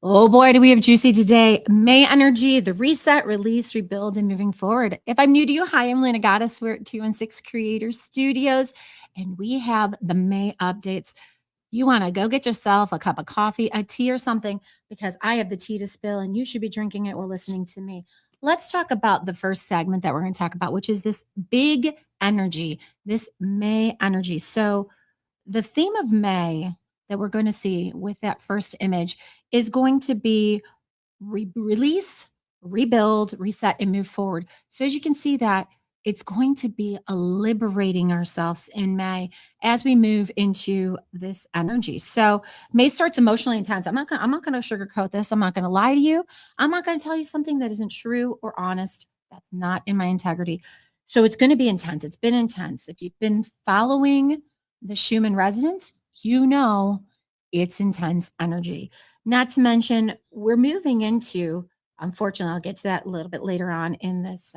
Oh boy, do we have juicy today. May energy, the reset, release, rebuild, and moving forward. If I'm new to you, hi, I'm Lena Goddess. We're at 216 Creator Studios, and we have the May updates. You want to go get yourself a cup of coffee, a tea, or something, because I have the tea to spill, and you should be drinking it while listening to me. Let's talk about the first segment that we're going to talk about, which is this big energy, this May energy. So, the theme of May that we're going to see with that first image is going to be release, rebuild, reset, and move forward. So, as you can see, that it's going to be a liberating ourselves in May as we move into this energy. So, May starts emotionally intense. I'm not going to sugarcoat this. I'm not going to lie to you. I'm not going to tell you something that isn't true or honest. That's not in my integrity. So, it's going to be intense. It's been intense. If you've been following the Schumann resonance, you know it's intense energy. Not to mention, we're moving into, unfortunately, I'll get to that a little bit later on in this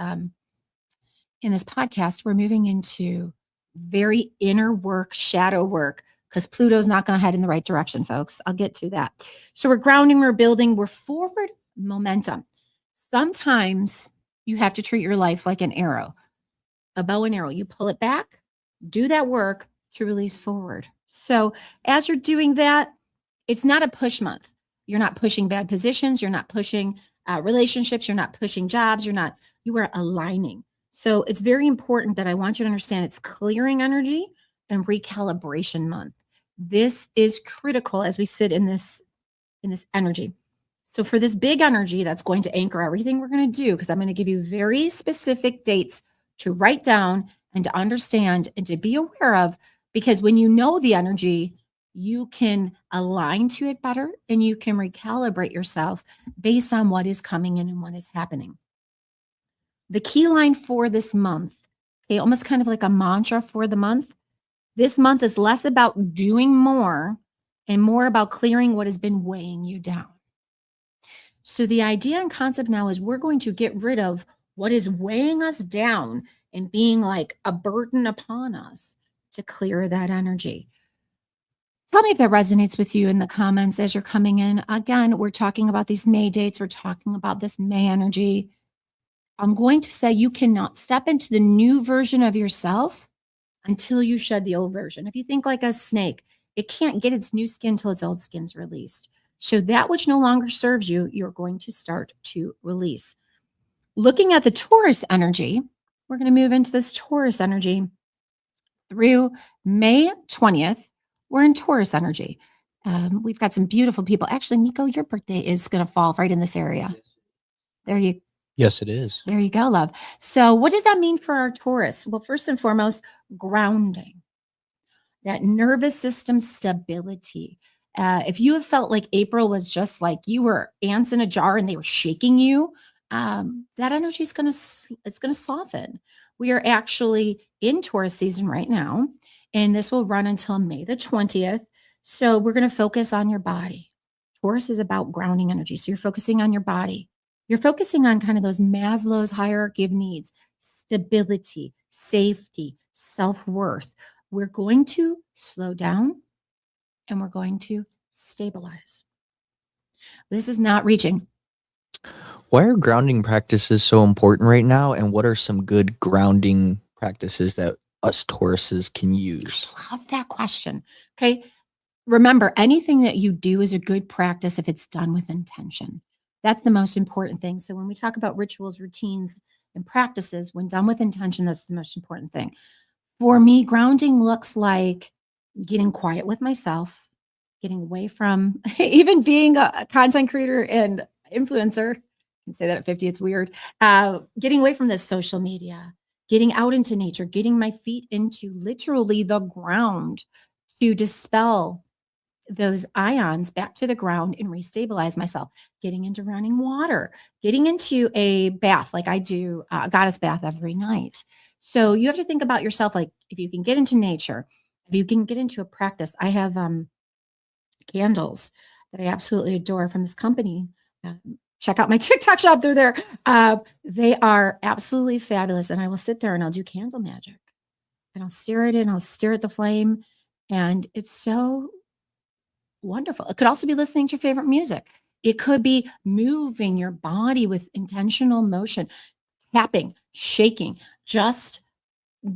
podcast. We're moving into very inner work, shadow work, because Pluto's not going to head in the right direction, folks. I'll get to that. So we're grounding, we're building, we're forward momentum. Sometimes you have to treat your life like an arrow, a bow and arrow. You pull it back, do that work to release forward. So as you're doing that, it's not a push month. You're not pushing bad positions. You're not pushing relationships. You're not pushing jobs. You are aligning. So it's very important that I want you to understand it's clearing energy and recalibration month. This is critical as we sit in this energy. So for this big energy that's going to anchor everything we're going to do, because I'm going to give you very specific dates to write down and to understand and to be aware of, because when you know the energy, you can align to it better and you can recalibrate yourself based on what is coming in and what is happening. The key line for this month, okay, almost kind of like a mantra for the month. This month is less about doing more and more about clearing what has been weighing you down. So the idea and concept now is we're going to get rid of what is weighing us down and being like a burden upon us to clear that energy. Tell me if that resonates with you in the comments as you're coming in. Again, we're talking about these May dates. We're talking about this May energy. I'm going to say you cannot step into the new version of yourself until you shed the old version. If you think like a snake, it can't get its new skin till its old skin's released. So that which no longer serves you, you're going to start to release. Looking at the Taurus energy, we're going to move into this Taurus energy through May 20th. We're in Taurus energy. We've got some beautiful people. Actually, Nico, your birthday is going to fall right in this area. Yes, it is. There you go, love. So what does that mean for our Taurus? Well, first and foremost, grounding. That nervous system stability. If you have felt like April was just like you were ants in a jar and they were shaking you, that energy is going to soften. We are actually in Taurus season right now, and this will run until May the 20th. So we're going to focus on your body. Taurus is about grounding energy. So you're focusing on your body. You're focusing on kind of those Maslow's hierarchy of needs, stability, safety, self-worth. We're going to slow down and we're going to stabilize. This is not reaching. Why are grounding practices so important right now? And what are some good grounding practices that us Tauruses can use? I love that question. Okay. Remember, anything that you do is a good practice if it's done with intention. That's the most important thing. So when we talk about rituals, routines, and practices, when done with intention, that's the most important thing. For me, grounding looks like getting quiet with myself, getting away from even being a content creator and influencer. I can say that at 50, it's weird. Getting away from this social media, getting out into nature, getting my feet into literally the ground to dispel those ions back to the ground and restabilize myself, getting into running water, getting into a bath like I do, a goddess bath every night. So you have to think about yourself, like if you can get into nature, if you can get into a practice. I have candles that I absolutely adore from this company. Check out my TikTok shop. They're there. They are absolutely fabulous. And I will sit there and I'll do candle magic and I'll stare at it and I'll stare at the flame. And it's so wonderful. It could also be listening to your favorite music. It could be moving your body with intentional motion, tapping, shaking, just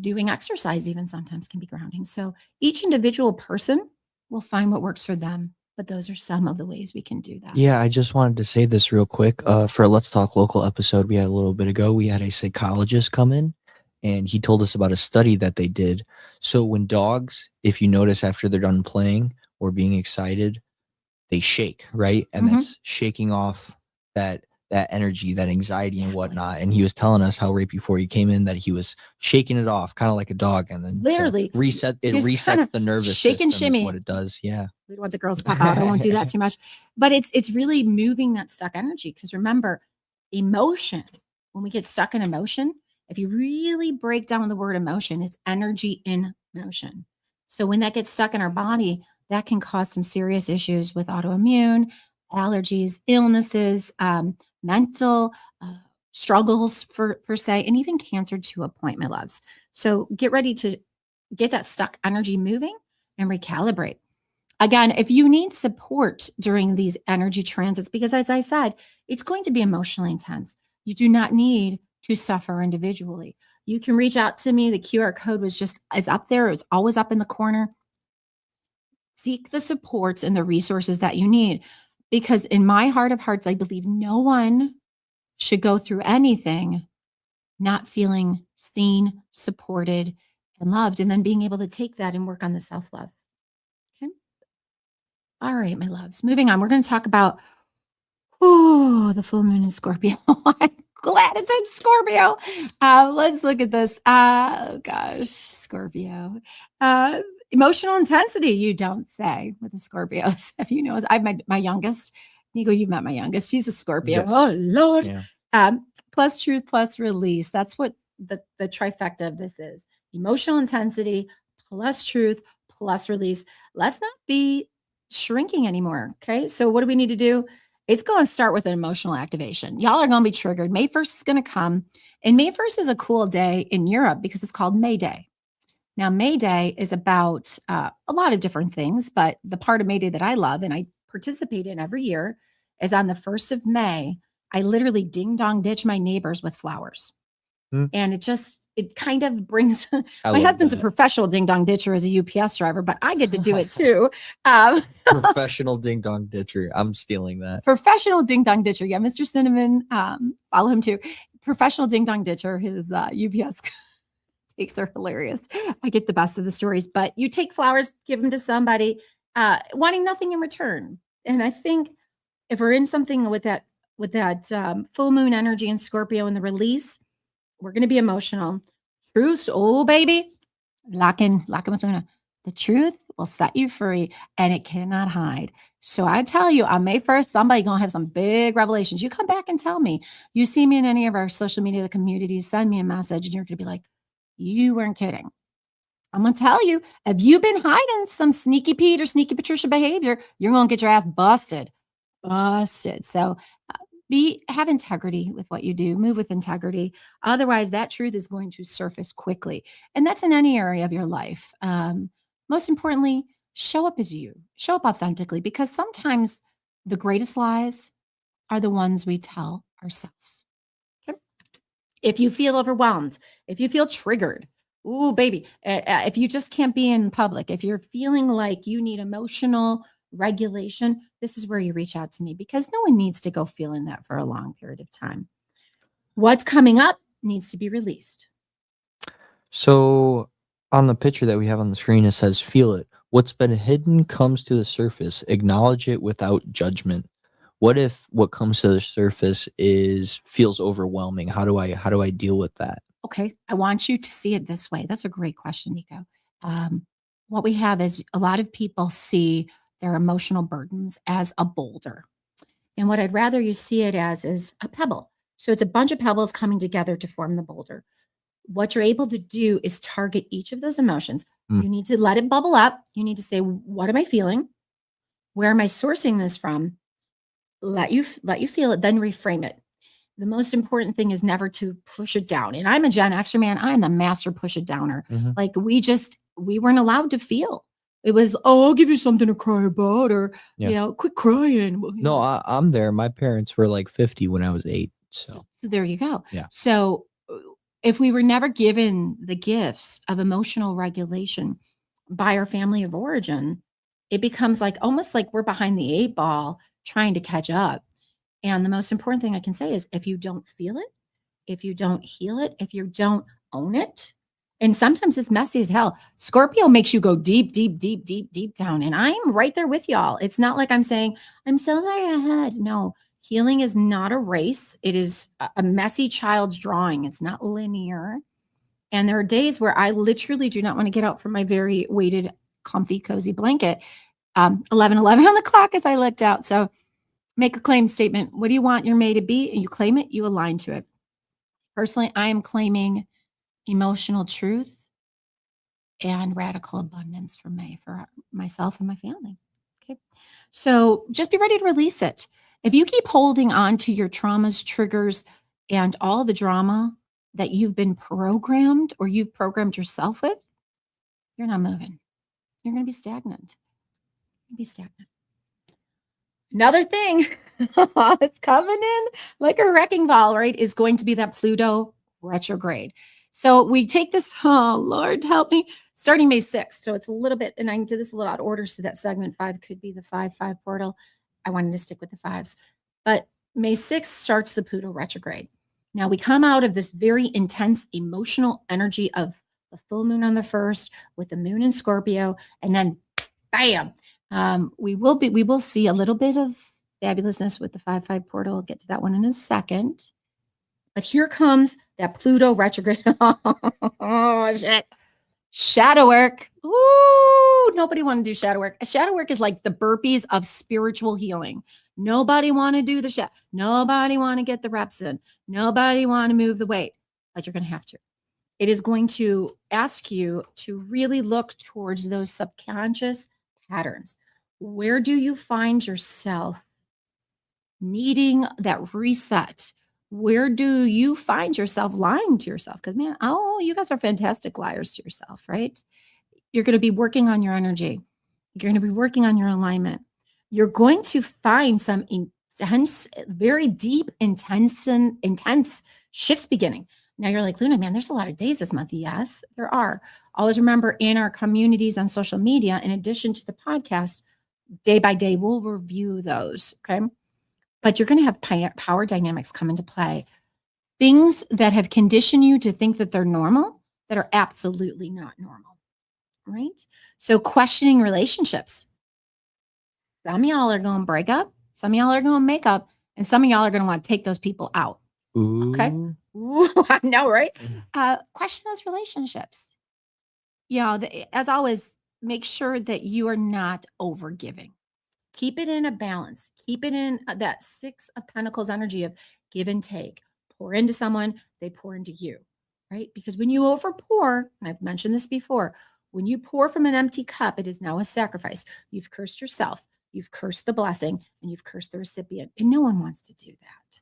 doing exercise even sometimes can be grounding. So each individual person will find what works for them, but those are some of the ways we can do that. Yeah, I just wanted to say this real quick. For a Let's Talk Local episode we had a little bit ago, we had a psychologist come in and he told us about a study that they did. So when dogs, if you notice after they're done playing or being excited, they shake, right? And Mhm. that's shaking off that energy, that anxiety and Exactly. whatnot. And he was telling us how right before he came in that he was shaking it off, kind of like a dog, and then to Literally, reset it just resets kinda the nervous shake and system is what shimmy. it does. Yeah. We don't want the girls to pop out. I won't do that too much. But it's really moving that stuck energy. Because remember, emotion, when we get stuck in emotion, if you really break down the word emotion, it's energy in motion. So when that gets stuck in our body, that can cause some serious issues with autoimmune, allergies, illnesses, mental struggles per se, and even cancer to a point, my loves. So get ready to get that stuck energy moving and recalibrate. Again, if you need support during these energy transits, because as I said, it's going to be emotionally intense. You do not need to suffer individually. You can reach out to me. The QR code is up there. It's always up in the corner. Seek the supports and the resources that you need. Because in my heart of hearts, I believe no one should go through anything not feeling seen, supported, and loved, and then being able to take that and work on the self love. Okay. All right, my loves. Moving on, we're going to talk about the full moon in Scorpio. I'm glad it's in Scorpio. Let's look at this. Oh gosh, Scorpio. Emotional intensity, you don't say with the Scorpios. If you know, I have my youngest. Nico, you've met my youngest. She's a Scorpio. Yes. Oh Lord. Yeah. Plus truth, plus release. That's what the trifecta of this is. Emotional intensity, plus truth, plus release. Let's not be shrinking anymore. Okay. So what do we need to do? It's going to start with an emotional activation. Y'all are going to be triggered. May 1st is going to come. And May 1st is a cool day in Europe because it's called May Day. Now, May Day is about a lot of different things, but the part of May Day that I love and I participate in every year is on the 1st of May. I literally ding dong ditch my neighbors with flowers. And it kind of brings my husband's a professional ding dong ditcher as a UPS driver, but I get to do it too. Professional ding dong ditcher. I'm stealing that. Professional ding dong ditcher. Yeah, Mr. Cinnamon, follow him too. Professional ding dong ditcher. His UPS takes are hilarious. I get the best of the stories, but you take flowers, give them to somebody, wanting nothing in return. And I think if we're in something with that full moon energy in Scorpio and the release, we're going to be emotional. Truth, oh baby, lock in with Luna. The truth will set you free and it cannot hide. So I tell you, on May 1st, somebody going to have some big revelations. You come back and tell me. You see me in any of our social media communities, send me a message and you're going to be like, you weren't kidding. I'm going to tell you, if you've been hiding some sneaky Pete or sneaky Patricia behavior, you're going to get your ass busted. So have integrity with what you do, move with integrity. Otherwise, that truth is going to surface quickly. And that's in any area of your life. Most importantly, show up as you, show up authentically, because sometimes the greatest lies are the ones we tell ourselves. Okay? If you feel overwhelmed, if you feel triggered, ooh, baby, if you just can't be in public, if you're feeling like you need emotional regulation, this is where you reach out to me because no one needs to go feeling that for a long period of time. What's coming up needs to be released. So on the picture that we have on the screen, it says, feel it. What's been hidden comes to the surface. Acknowledge it without judgment. What if what comes to the surface feels overwhelming? How do I deal with that? Okay. I want you to see it this way. That's a great question, Nico. What we have is a lot of people see their emotional burdens as a boulder. And what I'd rather you see it as is a pebble. So it's a bunch of pebbles coming together to form the boulder. What you're able to do is target each of those emotions. You need to let it bubble up. You need to say, what am I feeling? Where am I sourcing this from? Let you feel it, then reframe it. The most important thing is never to push it down. And I'm a Gen Xer, man. I'm a master push it downer. Like we weren't allowed to feel. It was, oh, I'll give you something to cry about, or, Yeah. quit crying. Well, No, I'm there. My parents were like 50 when I was 8. So, So there you go. yeah. So if we were never given the gifts of emotional regulation by our family of origin, it becomes like almost like we're behind the 8 ball trying to catch up. And the most important thing I can say is if you don't feel it, if you don't heal it, if you don't own it, and sometimes it's messy as hell. Scorpio makes you go deep, deep, deep, deep, deep down. And I'm right there with y'all. It's not like I'm saying, I'm so far ahead. No, healing is not a race. It is a messy child's drawing. It's not linear. And there are days where I literally do not want to get out from my very weighted, comfy, cozy blanket. 11:11 on the clock as I looked out. So make a claim statement. What do you want your May to be? And you claim it, you align to it. Personally, I am claiming emotional truth and radical abundance for May, for myself and my family. Okay. So just be ready to release it. If you keep holding on to your traumas, triggers, and all the drama that you've been programmed or you've programmed yourself with, you're not moving. You're going to be stagnant. Be stagnant. Another thing that's coming in like a wrecking ball, right, is going to be that Pluto retrograde. So we take this, oh, Lord, help me, starting May 6th. So it's a little bit, and I can do this a little out of order. So that segment 5 could be the 5-5 portal. I wanted to stick with the 5s. But May 6th starts the Pluto retrograde. Now we come out of this very intense emotional energy of the full moon on the 1st with the moon in Scorpio, and then bam, we will see a little bit of fabulousness with the 5-5 portal. I'll get to that one in a second. But here comes that Pluto retrograde. Oh, shit. Shadow work. Ooh, nobody want to do shadow work. Shadow work is like the burpees of spiritual healing. Nobody want to do the shadow. Nobody want to get the reps in. Nobody want to move the weight, but you're going to have to. It is going to ask you to really look towards those subconscious patterns. Where do you find yourself needing that reset? Where do you find yourself lying to yourself? Because, man, oh, you guys are fantastic liars to yourself, right? You're going to be working on your energy. You're going to be working on your alignment. You're going to find some intense, very deep, intense shifts beginning. Now you're like, Luna, man, there's a lot of days this month. Yes, there are. Always remember, in our communities on social media, in addition to the podcast, day by day, we'll review those. Okay. But you're going to have power dynamics come into play. Things that have conditioned you to think that they're normal, that are absolutely not normal. Right. So questioning relationships. Some of y'all are going to break up. Some of y'all are going to make up. And some of y'all are going to want to take those people out. Okay. Ooh, I know, right? Question those relationships. As always, make sure that you are not over giving. Keep it in a balance. Keep it in that 6 of Pentacles energy of give and take. Pour into someone, they pour into you, right? Because when you over pour, and I've mentioned this before, when you pour from an empty cup, it is now a sacrifice. You've cursed yourself, you've cursed the blessing, and you've cursed the recipient. And no one wants to do that.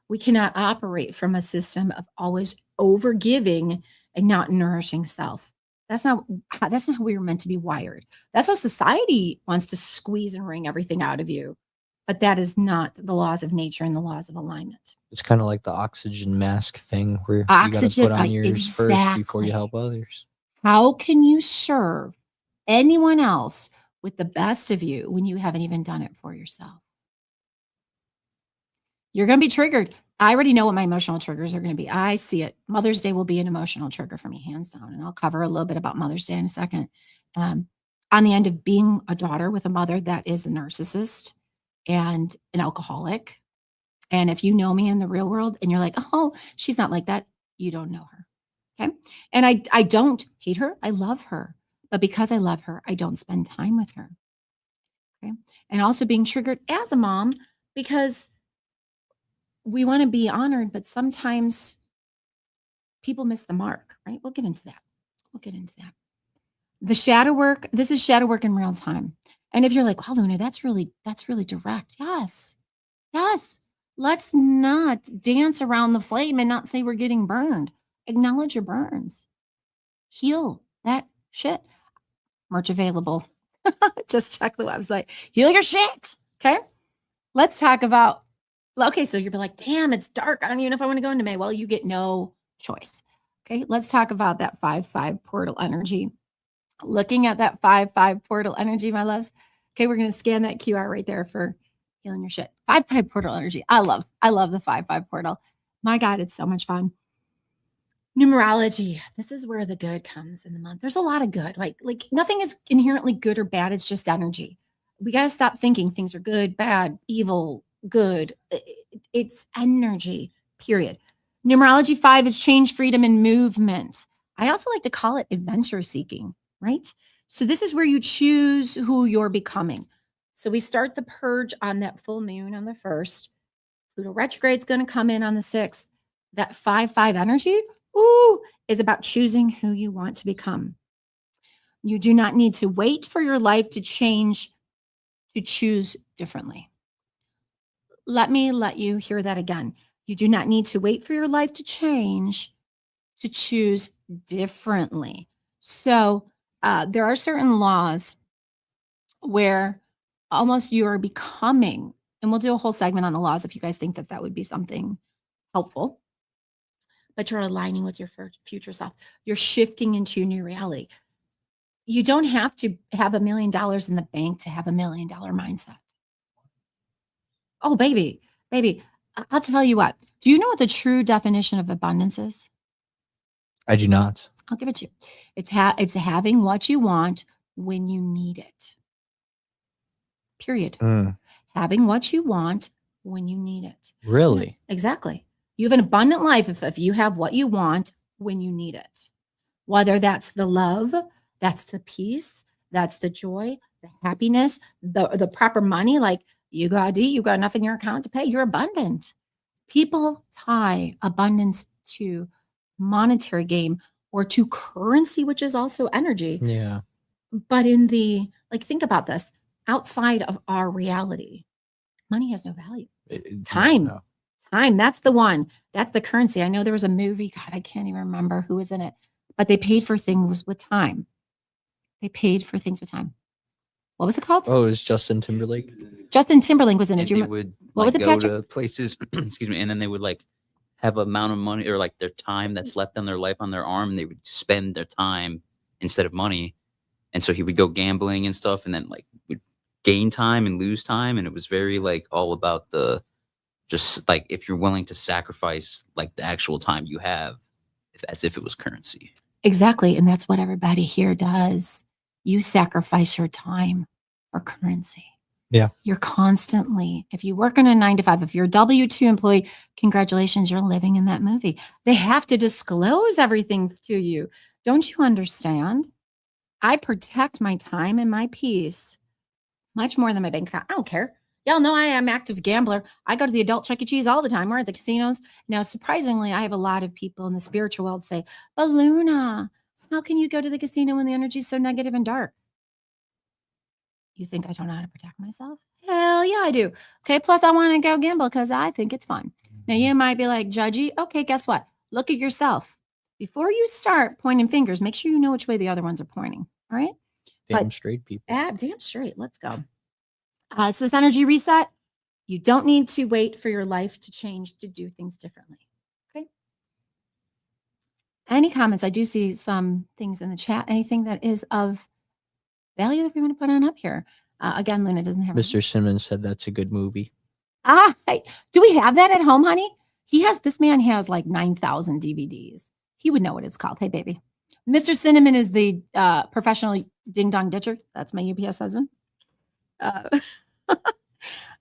We cannot operate from a system of always over giving and not nourishing self. That's not how we were meant to be wired. That's how society wants to squeeze and wring everything out of you. But that is not the laws of nature and the laws of alignment. It's kind of like the oxygen mask thing where you got to put on yours first before you help others. How can you serve anyone else with the best of you when you haven't even done it for yourself? You're going to be triggered. I already know what my emotional triggers are going to be. I see it. Mother's Day will be an emotional trigger for me, hands down. And I'll cover a little bit about Mother's Day in a second. On the end of being a daughter with a mother that is a narcissist and an alcoholic. And if you know me in the real world and you're like, oh, she's not like that, you don't know her. Okay. And I don't hate her. I love her. But because I love her, I don't spend time with her. Okay. And also being triggered as a mom because we want to be honored, but sometimes people miss the mark, right? We'll get into that. The shadow work, this is shadow work in real time. And if you're like, wow, Luna, that's really direct. Yes. Let's not dance around the flame and not say we're getting burned. Acknowledge your burns. Heal that shit. Merch available Just check the website. Heal your shit. Okay. Let's talk about, okay, so you're like, damn, it's dark. I don't even know if I want to go into May. Well, you get no choice. Okay. Let's talk about that 5-5 portal energy. Looking at that 5-5 portal energy, my loves. Okay. We're going to scan that QR right there for healing your shit. 5-5 portal energy. I love the 5-5 portal. My God, it's so much fun. Numerology. This is where the good comes in the month. There's a lot of good. Like nothing is inherently good or bad. It's just energy. We got to stop thinking things are good, bad, evil, good. It's energy, period. Numerology 5 is change, freedom, and movement. I also like to call it adventure seeking, right? So this is where you choose who you're becoming. So we start the purge on that full moon on the 1st. Pluto retrograde is going to come in on the 6th. That 5-5 energy, is about choosing who you want to become. You do not need to wait for your life to change to choose differently. Let you hear that again. You do not need to wait for your life to change to choose differently. So there are certain laws where almost you are becoming, and we'll do a whole segment on the laws if you guys think that would be something helpful, but you're aligning with your future self. You're shifting into a new reality. You don't have to have $1 million in the bank to have $1 million mindset. Oh, baby, I'll tell you what. Do you know what the true definition of abundance is? I do not. I'll give it to you. It's having what you want when you need it. Period. Having what you want when you need it. Really? Yeah, exactly. You have an abundant life if you have what you want when you need it. Whether that's the love, that's the peace, that's the joy, the happiness, the proper money, like you got enough in your account to pay, you're abundant. People tie abundance to monetary gain or to currency, which is also energy. Yeah. But think about this, outside of our reality, money has no value. Time. No. Time, that's the one. That's the currency. I know there was a movie, God, I can't even remember who was in it, but they paid for things with time. What was it called? Oh, it was Justin Timberlake. Justin Timberlake was in it. And they would what was it, go Patrick? to places, excuse me, and then they would like have amount of money or like their time that's left on their life on their arm, and they would spend their time instead of money. And so he would go gambling and stuff, and then like would gain time and lose time, and it was very like all about the just like if you're willing to sacrifice like the actual time you have as if it was currency. Exactly. And that's what everybody here does. You sacrifice your time for currency. Yeah. You're constantly, if you work in a 9-to-5, if you're a W-2 employee, congratulations, you're living in that movie. They have to disclose everything to you. Don't you understand? I protect my time and my peace much more than my bank account. I don't care. Y'all know I am an active gambler. I go to the adult Chuck E. Cheese all the time. We're at the casinos. Now, surprisingly, I have a lot of people in the spiritual world say, but Luna, how can you go to the casino when the energy is so negative and dark? You think I don't know how to protect myself? Hell yeah, I do. Okay, plus I want to go gamble because I think it's fun. Now, you might be like, judgy. Okay, guess what? Look at yourself. Before you start pointing fingers, make sure you know which way the other ones are pointing. All right? Damn straight, people. Damn straight. Let's go. So this energy reset, you don't need to wait for your life to change to do things differently. Okay. Any comments? I do see some things in the chat. Anything that is of value that we want to put on up here? Again, Luna doesn't have. Mr. Simmons said that's a good movie. Do we have that at home, honey? This man has like 9,000 DVDs. He would know what it's called. Hey, baby. Mr. Cinnamon is the professional ding dong ditcher. That's my UPS husband.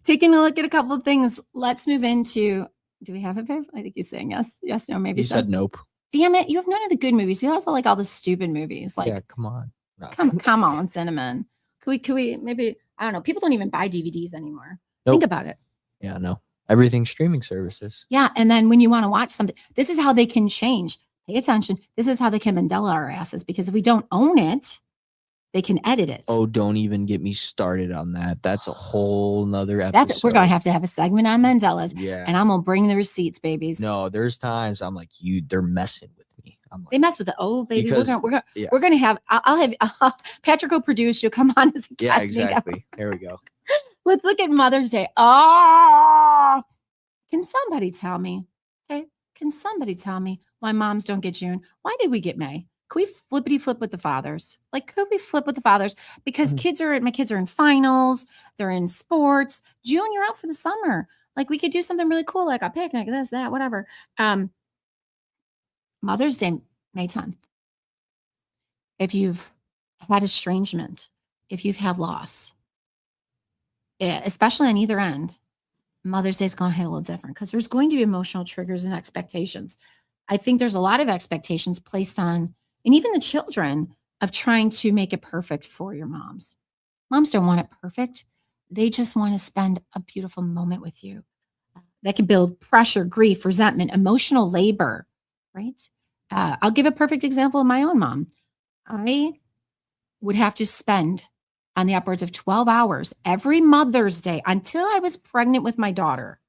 Taking a look at a couple of things. Let's move into, do we have it, babe? I think he's saying yes. Yes, no, maybe He so. said nope. Damn it. You have none of the good movies. You also like all the stupid movies. Like, yeah, come on. No. Come on, Cinnamon. Could we maybe, I don't know. People don't even buy DVDs anymore. Nope. Think about it. Yeah, no. Everything's streaming services. Yeah. And then when you want to watch something, this is how they can change. Pay attention. This is how they can Mandela our asses, because if we don't own it, they can edit it. Oh, don't even get me started on that. That's a whole nother episode. We're going to have a segment on Mandela's. Yeah. And I'm going to bring the receipts, babies. No, there's times I'm like, they're messing with me. I'm like, They mess with the baby. Because- yeah. We're gonna have. I'll have Patrick will produce. You'll come on as a guest. Yeah, and you go, exactly. There we go. let's look at Mother's Day. Oh, can somebody tell me? Okay, can somebody tell me why moms don't get June? Why did we get May? Can we flippity flip with the fathers? Like, could we flip with the fathers? Because my kids are in finals, they're in sports. June, you're out for the summer. Like, we could do something really cool, like a picnic, this, that, whatever. Mother's Day, May 10th. If you've had estrangement, if you've had loss, especially on either end, Mother's Day is going to hit a little different because there's going to be emotional triggers and expectations. I think there's a lot of expectations placed on, and even the children, of trying to make it perfect for your moms. Moms don't want it perfect. They just want to spend a beautiful moment with you. That can build pressure, grief, resentment, emotional labor, right? I'll give a perfect example of my own mom. I would have to spend on the upwards of 12 hours every Mother's Day until I was pregnant with my daughter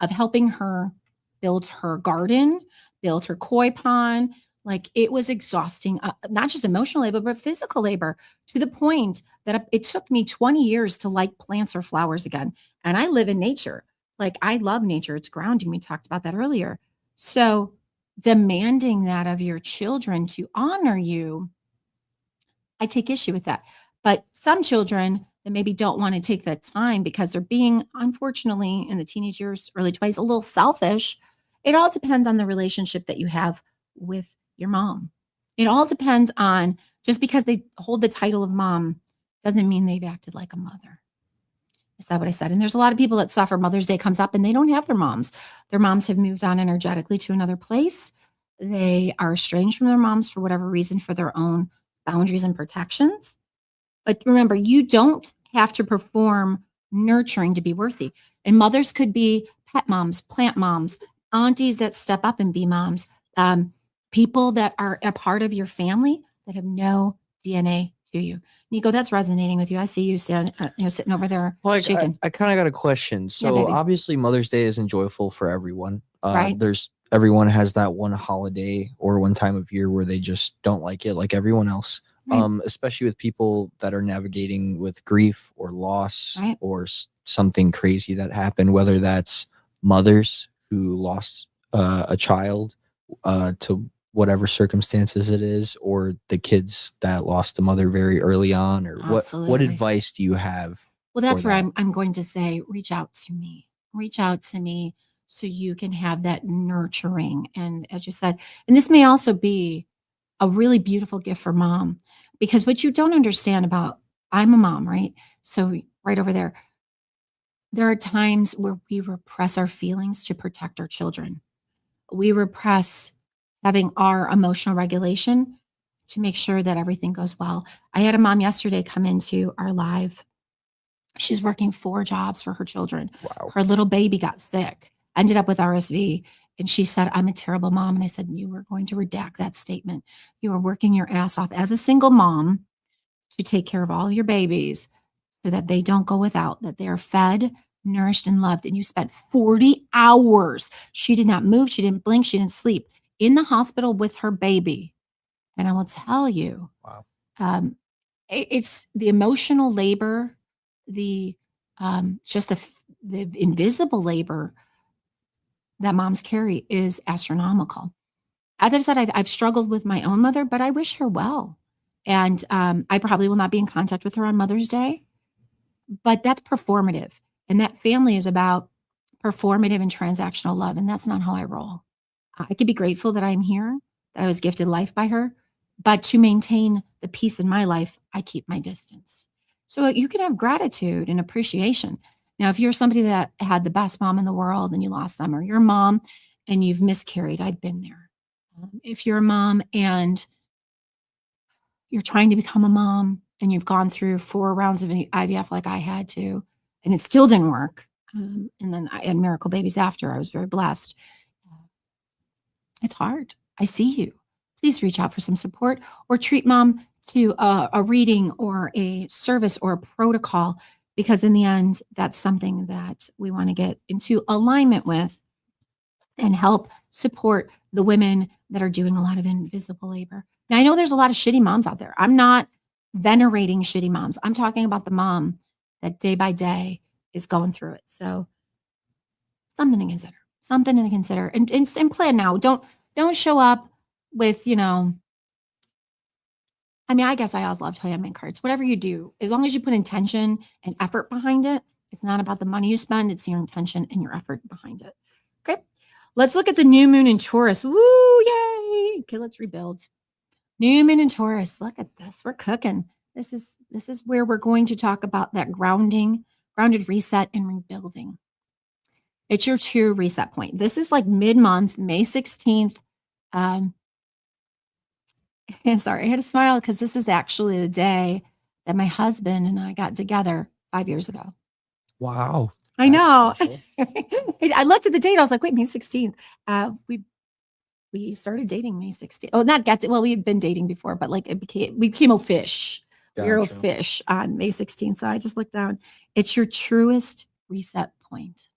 of helping her build her garden, build her koi pond. Like, it was exhausting, not just emotional labor, but physical labor, to the point that it took me 20 years to like plants or flowers again. And I live in nature. Like, I love nature. It's grounding. We talked about that earlier. So demanding that of your children to honor you, I take issue with that. But some children that maybe don't want to take the time because they're being, unfortunately, in the teenage years, early 20s, a little selfish. It all depends on the relationship that you have with your mom. It all depends on, just because they hold the title of mom doesn't mean they've acted like a mother. Is that what I said? And there's a lot of people that suffer. Mother's Day comes up and they don't have their moms. Their moms have moved on energetically to another place. They are estranged from their moms for whatever reason, for their own boundaries and protections. But remember, you don't have to perform nurturing to be worthy. And mothers could be pet moms, plant moms, aunties that step up and be moms, people that are a part of your family that have no DNA to you. Nico, that's resonating with you. I see you sitting over there shaking. I kind of got a question. So baby. obviously Mother's Day isn't joyful for everyone. Right. Everyone has that one holiday or one time of year where they just don't like it, like everyone else. Right. Especially with people that are navigating with grief or loss, Right. or something crazy that happened, whether that's mothers who lost a child to whatever circumstances it is, or the kids that lost a mother very early on, or what Absolutely. advice do you have? Well, that's for where that? I'm going to say, reach out to me. Reach out to me so you can have that nurturing. And as you said, and this may also be a really beautiful gift for mom, because what you don't understand about, I'm a mom, right? So right over there are times where we repress our feelings to protect our children. We repress having our emotional regulation to make sure that everything goes well. I had a mom yesterday come into our live. She's working 4 jobs for her children. Wow. Her little baby got sick, ended up with RSV. And she said, I'm a terrible mom. And I said, you were going to redact that statement. You are working your ass off as a single mom to take care of all of your babies so that they don't go without, that they are fed, nourished, and loved. And you spent 40 hours. She did not move. She didn't blink. She didn't sleep in the hospital with her baby. And I will tell you, Wow. It's the emotional labor, the just the invisible labor that moms carry is astronomical. As I've said, I've struggled with my own mother, but I wish her well. And I probably will not be in contact with her on Mother's Day, but that's performative. And that family is about performative and transactional love. And that's not how I roll. I could be grateful that I'm here, that I was gifted life by her, but to maintain the peace in my life, I keep my distance. So you can have gratitude and appreciation. Now, if you're somebody that had the best mom in the world and you lost them, or you're a mom and you've miscarried, I've been there. If you're a mom and you're trying to become a mom and you've gone through 4 rounds of IVF like I had to, and it still didn't work, and then I had miracle babies after, I was very blessed. It's hard. I see you. Please reach out for some support, or treat mom to a reading or a service or a protocol, because in the end, that's something that we want to get into alignment with, and help support the women that are doing a lot of invisible labor. Now, I know there's a lot of shitty moms out there. I'm not venerating shitty moms. I'm talking about the mom that day by day is going through it. So something to consider. Something to consider. And plan now. Don't show up with, I mean, I guess I always love Toyota cards. Whatever you do, as long as you put intention and effort behind it, it's not about the money you spend, it's your intention and your effort behind it. Okay. Let's look at the new moon in Taurus. Woo, yay. Okay, let's rebuild. New moon in Taurus. Look at this. We're cooking. This is where we're going to talk about that grounded reset and rebuilding. It's your true reset point. This is like mid-month, May 16th. Sorry, I had to smile because this is actually the day that my husband and I got together 5 years ago. Wow. I know. special. I looked at the date. I was like, wait, May 16th. We started dating May 16th. Oh, not got to, well, we had been dating before, but like we became a fish. We were a Gotcha. fish on May 16th. So I just looked down. It's your truest reset point.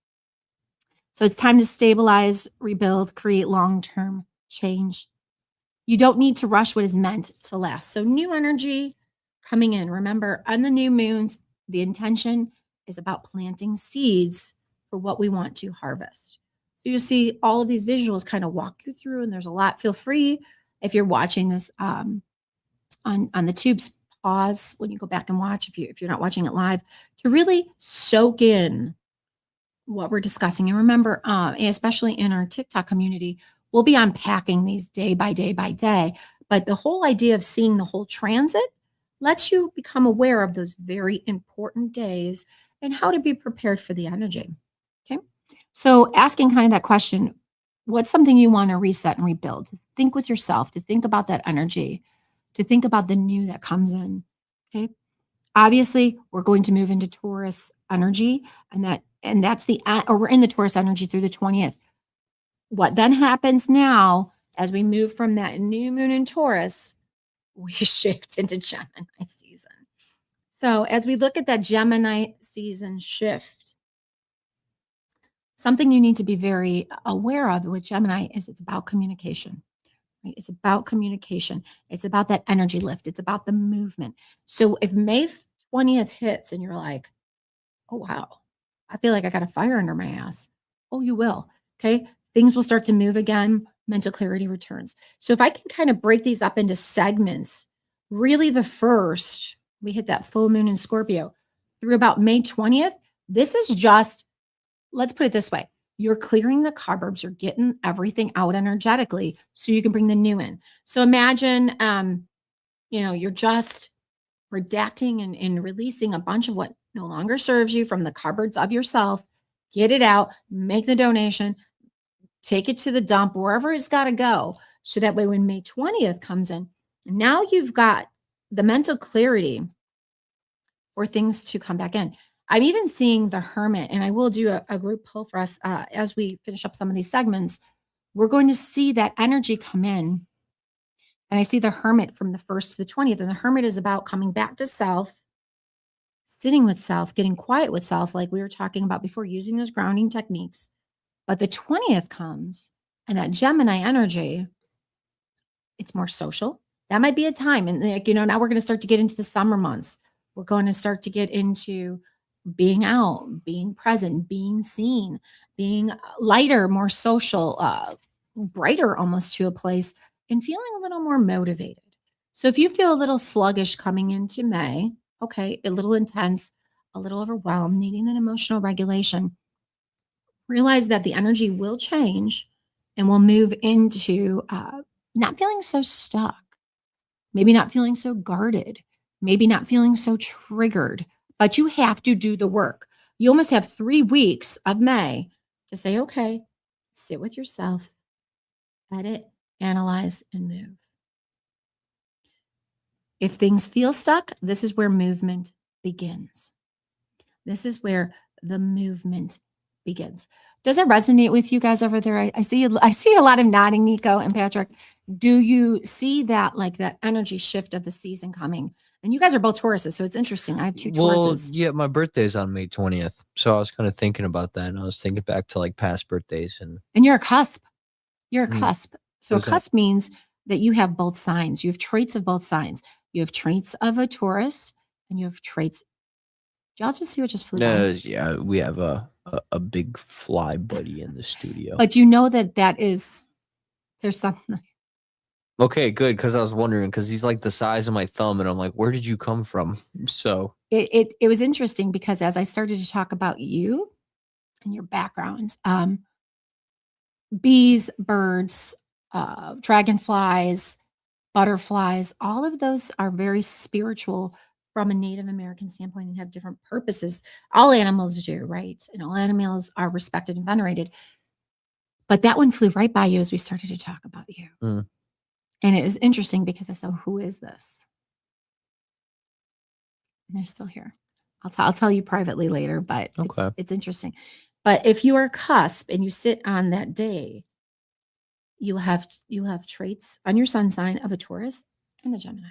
So it's time to stabilize, rebuild, create long-term change. You don't need to rush what is meant to last. So new energy coming in. Remember, on the new moons, the intention is about planting seeds for what we want to harvest. So you see all of these visuals kind of walk you through, and there's a lot. Feel free, if you're watching this on the tubes, pause when you go back and watch, if you're not watching it live, to really soak in what we're discussing. And remember, especially in our TikTok community, we'll be unpacking these day by day by day. But the whole idea of seeing the whole transit lets you become aware of those very important days and how to be prepared for the energy. Okay. So asking kind of that question, what's something you want to reset and rebuild? Think with yourself, to think about that energy, to think about the new that comes in. Okay. Obviously, we're going to move into Taurus energy, and that's we're in the Taurus energy through the 20th. What then happens now, as we move from that new moon in Taurus, we shift into Gemini season. So as we look at that Gemini season shift, something you need to be very aware of with Gemini is it's about communication. Right? It's about communication. It's about that energy lift. It's about the movement. So if May 20th hits and you're like, oh, wow, I feel like I got a fire under my ass. Oh, you will. Okay. Things will start to move again. Mental clarity returns. So if I can kind of break these up into segments, really the first, we hit that full moon in Scorpio through about May 20th. This is just, let's put it this way. You're clearing the cobwebs. You're getting everything out energetically so you can bring the new in. So imagine, you're just redacting and releasing a bunch of what no longer serves you from the cupboards of yourself. Get it out, make the donation, take it to the dump, wherever it's got to go. So that way, when May 20th comes in, now you've got the mental clarity for things to come back in. I'm even seeing the Hermit, and I will do a group pull for us as we finish up some of these segments. We're going to see that energy come in. And I see the Hermit from the 1st to the 20th. And the Hermit is about coming back to self, sitting with self, getting quiet with self, like we were talking about before, using those grounding techniques. But the 20th comes, and that Gemini energy, it's more social. That might be a time. And now we're going to start to get into the summer months. We're going to start to get into being out, being present, being seen, being lighter, more social, brighter almost to a place, and feeling a little more motivated. So if you feel a little sluggish coming into May, okay, a little intense, a little overwhelmed, needing an emotional regulation, realize that the energy will change and we'll move into not feeling so stuck, maybe not feeling so guarded, maybe not feeling so triggered, but you have to do the work. You almost have 3 weeks of May to say, okay, sit with yourself, edit, analyze, and move. If things feel stuck, this is where movement begins. This is where the movement begins. Does it resonate with you guys over there? I see a lot of nodding, Nico and Patrick. Do you see that, like that energy shift of the season coming? And you guys are both Tauruses, so it's interesting. I have two Well, Tauruses. yeah, my birthday's on May 20th. So I was kind of thinking about that, and I was thinking back to like past birthdays and And you're a cusp. You're a Mm. cusp. So What a is that? cusp means that you have both signs. You have traits of both signs. You have traits of a Taurus, and you have traits. Did y'all just see what just flew by? yeah, we have a big fly buddy in the studio. But you know that is there's something. Okay, good, because I was wondering, because he's like the size of my thumb, and I'm like, where did you come from? So It was interesting because as I started to talk about you and your background, bees, birds, dragonflies, butterflies, all of those are very spiritual from a Native American standpoint and have different purposes. All animals do, right? And all animals are respected and venerated. But that one flew right by you as we started to talk about you. Mm. And it was interesting because I said, who is this? And they're still here. I'll tell you privately later, but Okay. it's interesting. But if you are cusp and you sit on that day, you have traits on your sun sign of a Taurus and a Gemini.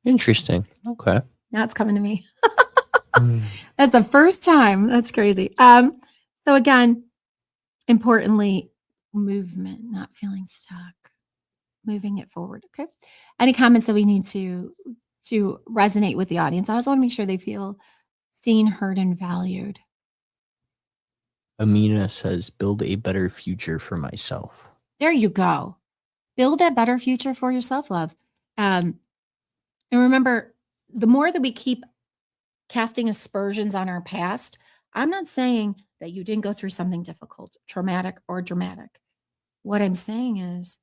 Interesting. Okay. Now it's coming to me. Mm. That's the first time. That's crazy. So again, importantly, movement, not feeling stuck, moving it forward. Okay. Any comments that we need to resonate with the audience? I always want to make sure they feel seen, heard, and valued. Amina says, build a better future for myself. There you go. Build that better future for yourself, love. And remember, the more that we keep casting aspersions on our past, I'm not saying that you didn't go through something difficult, traumatic, or dramatic. What I'm saying is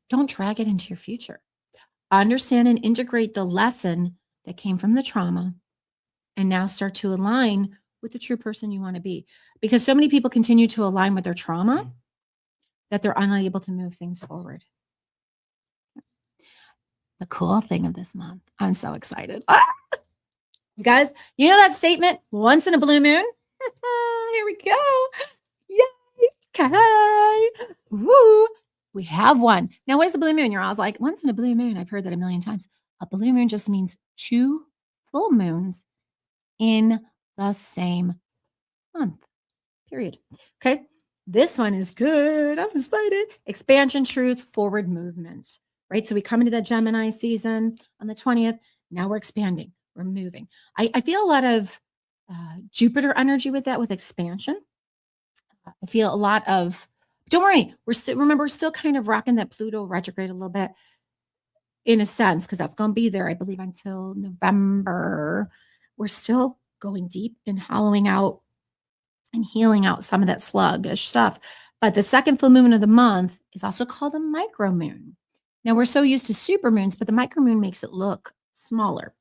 don't drag it into your future. Understand and integrate the lesson that came from the trauma and now start to align with the true person you want to be. Because so many people continue to align with their trauma that they're unable to move things forward. The cool thing of this month, I'm so excited. You guys, you know that statement, once in a blue moon? Here we go. Yay. Okay. Woo. We have one. Now, what is a blue moon? You're all like, once in a blue moon. I've heard that a million times. A blue moon just means 2 full moons in the same month. Period. Okay. This one is good. I'm excited. Expansion, truth, forward movement. Right. So we come into that Gemini season on the 20th. Now we're expanding. We're moving. I feel a lot of Jupiter energy with that, with expansion. I feel a lot of, don't worry, we're still kind of rocking that Pluto retrograde a little bit in a sense, because that's going to be there, I believe, until November. We're still going deep and hollowing out and healing out some of that sluggish stuff. But the second full moon of the month is also called a micro moon. Now we're so used to super moons, but the micro moon makes it look smaller.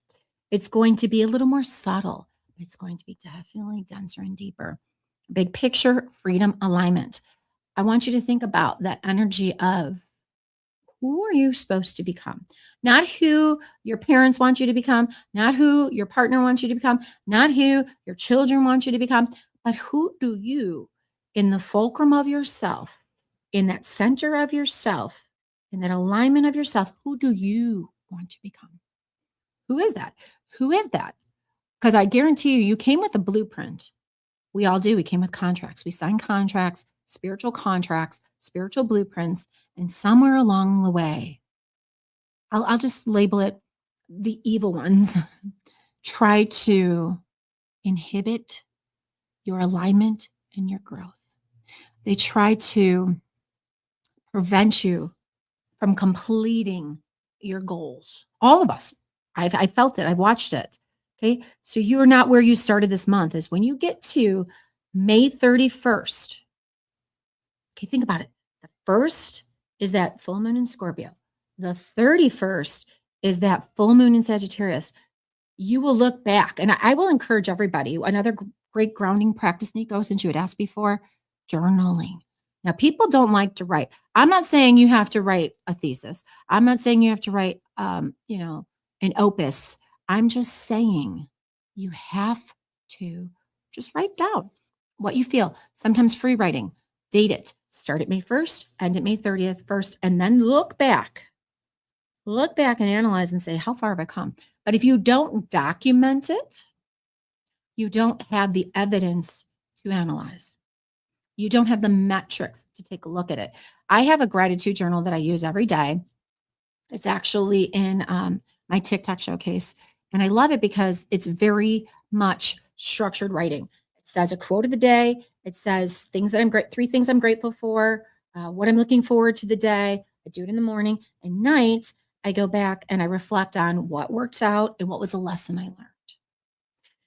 It's going to be a little more subtle, but it's going to be definitely denser and deeper. Big picture, freedom, alignment. I want you to think about that energy of who are you supposed to become? Not who your parents want you to become, not who your partner wants you to become, not who your children want you to become, but who do you, in the fulcrum of yourself, in that center of yourself, in that alignment of yourself, who do you want to become? Who is that? Who is that? Because I guarantee you came with a blueprint. We all do. We came with contracts. We signed contracts, spiritual blueprints, and somewhere along the way, I'll just label it the evil ones, try to inhibit your alignment and your growth. They try to prevent you from completing your goals. All of us. I felt it. I watched it. Okay. So you are not where you started this month. Is when you get to May 31st. Okay. Think about it. The first is that full moon in Scorpio. The 31st is that full moon in Sagittarius. You will look back, and I will encourage everybody. Another great grounding practice, Nico, since you had asked before, journaling. Now, people don't like to write. I'm not saying you have to write a thesis. I'm not saying you have to write, an opus. I'm just saying you have to just write down what you feel. Sometimes free writing, date it, start at May 1st, end at May 30th, 1st, and then look back look back and analyze and say, how far have I come? But if you don't document it, you don't have the evidence to analyze. You don't have the metrics to take a look at it. I have a gratitude journal that I use every day. It's actually in my TikTok showcase. And I love it because it's very much structured writing. It says a quote of the day. It says things that I'm great, 3 things I'm grateful for, what I'm looking forward to the day. I do it in the morning and night. I go back and I reflect on what worked out and what was the lesson I learned.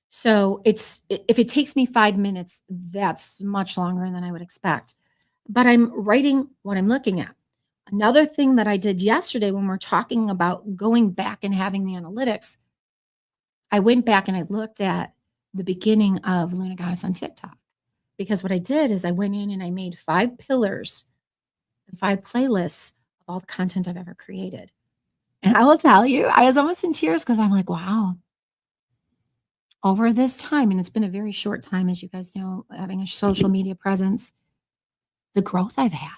So if it takes me 5 minutes, that's much longer than I would expect. But I'm writing what I'm looking at. Another thing that I did yesterday when we're talking about going back and having the analytics, I went back and I looked at the beginning of Luna Goddess on TikTok. Because what I did is I went in and I made 5 pillars and 5 playlists of all the content I've ever created. And I will tell you, I was almost in tears because I'm like, wow. Over this time, and it's been a very short time, as you guys know, having a social media presence, the growth I've had.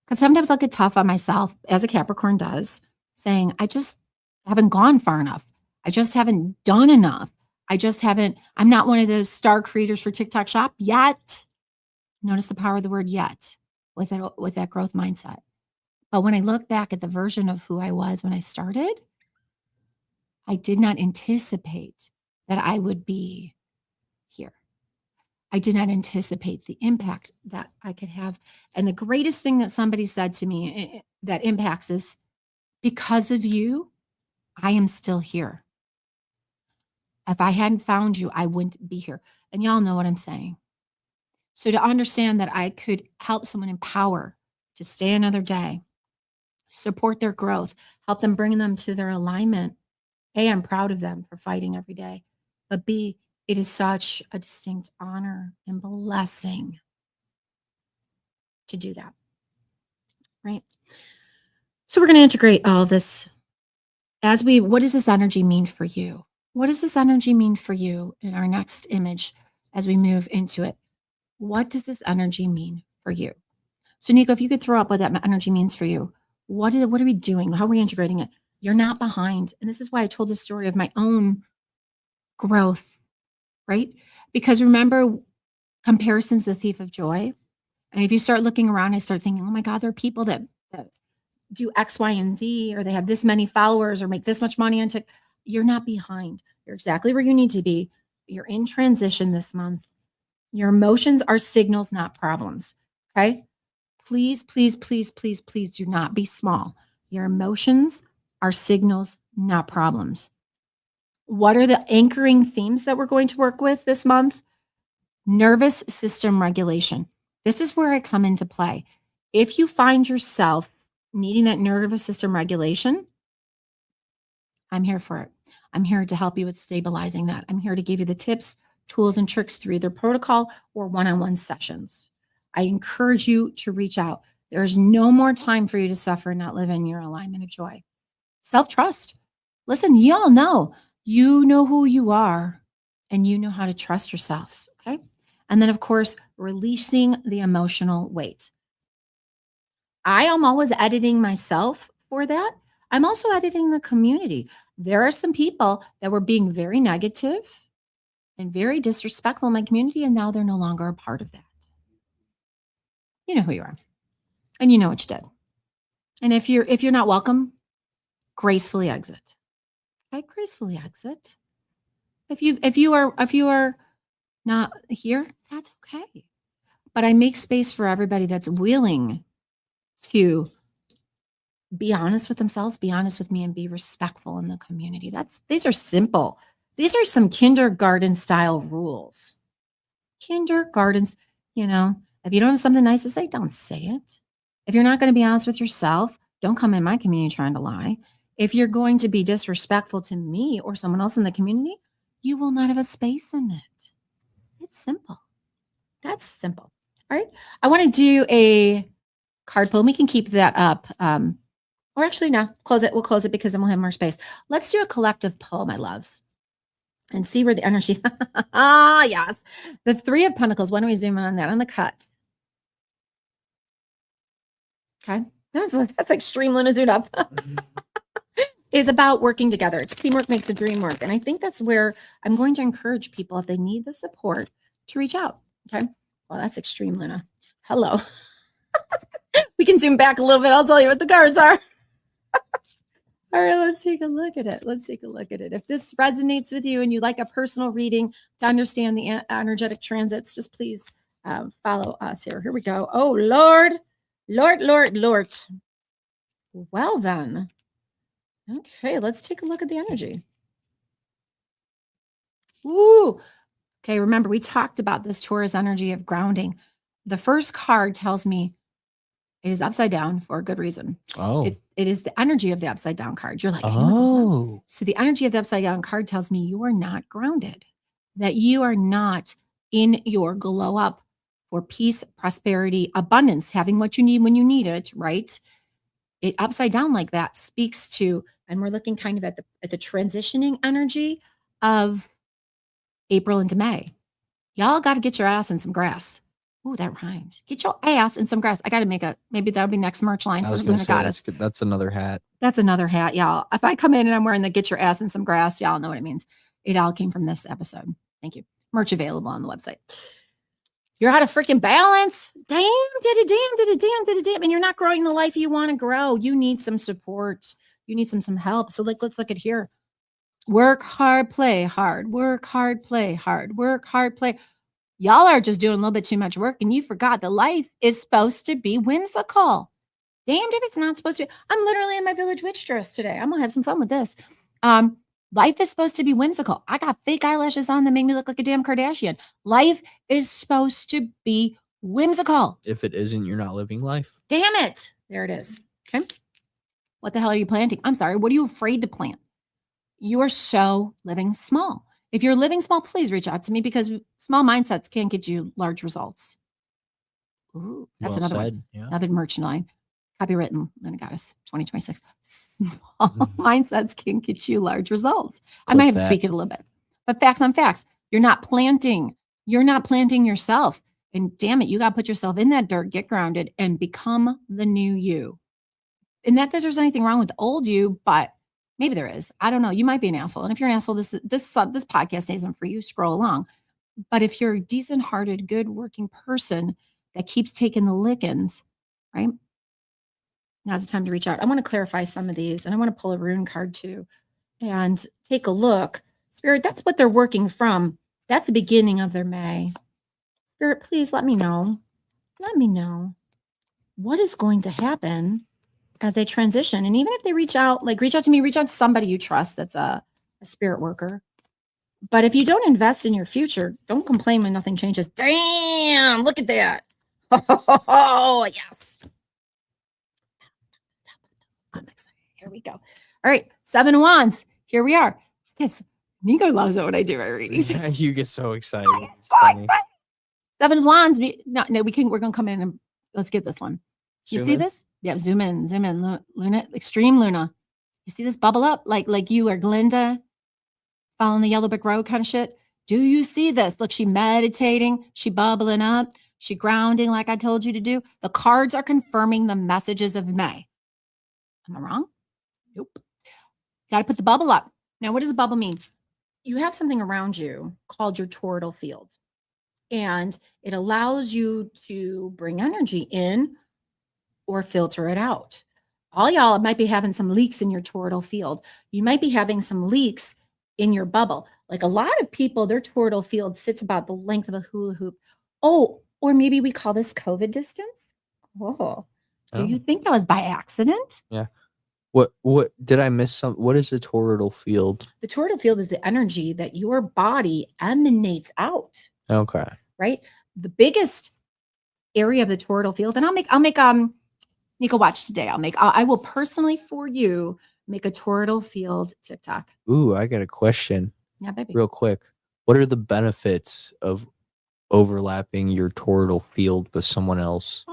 Because sometimes I'll get tough on myself, as a Capricorn does, saying, I just haven't gone far enough. I just haven't done enough. I'm not one of those star creators for TikTok Shop yet. Notice the power of the word yet with that growth mindset. But when I look back at the version of who I was when I started, I did not anticipate that I would be here. I did not anticipate the impact that I could have. And the greatest thing that somebody said to me that impacts is, because of you, I am still here. If I hadn't found you, I wouldn't be here. And y'all know what I'm saying. So to understand that I could help someone empower to stay another day, support their growth, help them bring them to their alignment. A, I'm proud of them for fighting every day. But B, it is such a distinct honor and blessing to do that, right? So we're going to integrate all this what does this energy mean for you? What does this energy mean for you in our next image as we move into it? What does this energy mean for you? So Nico, if you could throw up what that energy means for you, what are we doing? How are we integrating it? You're not behind. And this is why I told the story of my own growth, right? Because remember, comparison's the thief of joy. And if you start looking around, I start thinking, oh my God, there are people that do X, Y, and Z, or they have this many followers or make this much money on TikTok. You're not behind. You're exactly where you need to be. You're in transition this month. Your emotions are signals, not problems. Okay? Please, please, please, please, please do not be small. Your emotions are signals, not problems. What are the anchoring themes that we're going to work with this month? Nervous system regulation. This is where I come into play. If you find yourself needing that nervous system regulation, I'm here for it. I'm here to help you with stabilizing that. I'm here to give you the tips, tools, and tricks through either protocol or one-on-one sessions. I encourage you to reach out. There is no more time for you to suffer and not live in your alignment of joy. Self-trust. Listen, you all know. You know who you are, and you know how to trust yourselves, okay? And then, of course, releasing the emotional weight. I am always editing myself for that. I'm also editing the community. There are some people that were being very negative and very disrespectful in my community, and now they're no longer a part of that. You know who you are, and you know what you did. And if you're not welcome, gracefully exit. Okay, gracefully exit. If you are not here, that's okay. But I make space for everybody that's willing to be honest with themselves, be honest with me, and be respectful in the community. These are simple. These are some kindergarten style rules. Kindergartens, if you don't have something nice to say, don't say it. If you're not going to be honest with yourself, don't come in my community trying to lie. If you're going to be disrespectful to me or someone else in the community, you will not have a space in it. It's simple. That's simple. All right. I want to do a card pull. We can keep that up. Or actually, no, close it. We'll close it because then we'll have more space. Let's do a collective pull, my loves, and see where the energy. Yes. The 3 of Pentacles. Why don't we zoom in on that on the cut? Okay. That's extreme Luna zoom up. is about working together. It's teamwork makes the dream work. And I think that's where I'm going to encourage people, if they need the support, to reach out. Okay. Well, that's extreme, Luna. Hello. We can zoom back a little bit. I'll tell you what the cards are. All right, let's take a look at it. Let's take a look at it. If this resonates with you and you like a personal reading to understand the energetic transits, just please follow us here. Here we go. Oh, Lord. Lord. Well, then. Okay, let's take a look at the energy. Ooh. Okay, remember, we talked about this Taurus energy of grounding. The first card tells me it is upside down for a good reason. Oh. It is the energy of the upside down card. You're like, hey, what's this now? Oh. So the energy of the upside down card tells me you are not grounded, that you are not in your glow up for peace, prosperity, abundance, having what you need when you need it, right? It upside down like that speaks to, and we're looking kind of at the transitioning energy of April into May. Y'all got to get your ass in some grass. Ooh, that rhymed. Get your ass in some grass. I got to make maybe that'll be next merch line I for was Luna gonna say Goddess. that's another hat. That's another hat, y'all. If I come in and I'm wearing the get your ass in some grass, y'all know what it means. It all came from this episode. Thank you. Merch available on the website. You're out of freaking balance. Damn. And you're not growing the life you want to grow. You need some support. You need some help. So let's look at here. Work hard, play hard. Work hard, play hard. Work hard, play. Y'all are just doing a little bit too much work and you forgot that life is supposed to be whimsical. Damned if it's not supposed to be. I'm literally in my village witch dress today. I'm going to have some fun with this. Life is supposed to be whimsical. I got fake eyelashes on that make me look like a damn Kardashian. Life is supposed to be whimsical. If it isn't, you're not living life. Damn it. There it is. Okay. What the hell are you planting? I'm sorry. What are you afraid to plant? You are so living small. If you're living small, please reach out to me because small mindsets can't get you large results. Ooh, that's Well another said. one. Yeah. Another merch line. Copywritten, Luna Goddess, 2026. Small mindsets can get you large results. I might have to tweak it a little bit. But facts on facts. You're not planting. You're not planting yourself. And damn it, you got to put yourself in that dirt, get grounded, and become the new you. And that there's anything wrong with the old you, but maybe there is. I don't know. You might be an asshole. And if you're an asshole, this podcast isn't for you. Scroll along. But if you're a decent-hearted, good working person that keeps taking the lickings, right? Now's the time to reach out. I want to clarify some of these, and I want to pull a rune card too and take a look. Spirit, that's what they're working from. That's the beginning of their May. Spirit, please let me know. Let me know what is going to happen as they transition. And even if they reach out to me, reach out to somebody you trust that's a spirit worker. But if you don't invest in your future, don't complain when nothing changes. Damn, look at that. Oh, yes. I'm excited. Here we go. All right. 7 of Wands. Here we are. Yes. Nico loves it when I do my readings. You get so excited. It's funny. 7 of Wands. No, we're going to come in and let's get this one. You Zoom see in? this? Yeah, zoom in. Luna, extreme Luna. You see this bubble up? Like you are Glinda following the yellow brick road kind of shit. Do you see this? Look, she meditating. She bubbling up. She grounding like I told you to do. The cards are confirming the messages of May. Am I wrong? Nope. Got to put the bubble up. Now, what does a bubble mean? You have something around you called your toroidal field. And it allows you to bring energy in or filter it out. All y'all might be having some leaks in your toroidal field. You might be having some leaks in your bubble. Like a lot of people, their toroidal field sits about the length of a hula hoop. Oh, or maybe we call this COVID distance. Oh, do you think that was by accident? Yeah. What did I miss some? What is the toroidal field? The toroidal field is the energy that your body emanates out. Okay. Right? The biggest area of the toroidal field, and I'll make Nico watch today. I will personally for you make a toroidal field TikTok. Ooh, I got a question. Yeah, baby. Real quick. What are the benefits of overlapping your toroidal field with someone else?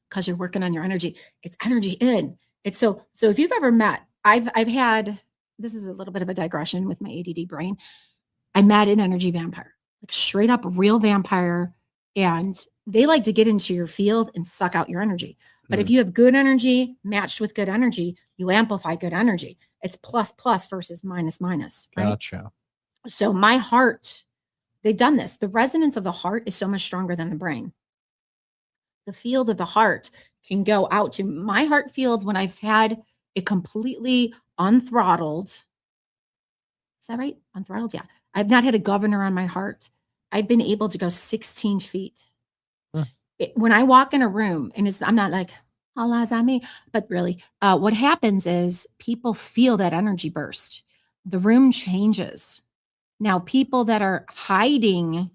Because you're working on your energy. It's energy in. It's so if you've ever met, I've had, this is a little bit of a digression with my ADD brain. I met an energy vampire, like straight up real vampire. And they like to get into your field and suck out your energy. But if you have good energy matched with good energy, you amplify good energy. It's plus plus versus minus minus, right? Gotcha. So my heart, they've done this. The resonance of the heart is so much stronger than the brain. The field of the heart can go out to my heart field when I've had it completely unthrottled. Is that right? Unthrottled? Yeah. I've not had a governor on my heart. I've been able to go 16 feet. When I walk in a room, and I'm not like, Allah's on me, but really, what happens is people feel that energy burst. The room changes. Now, people that are hiding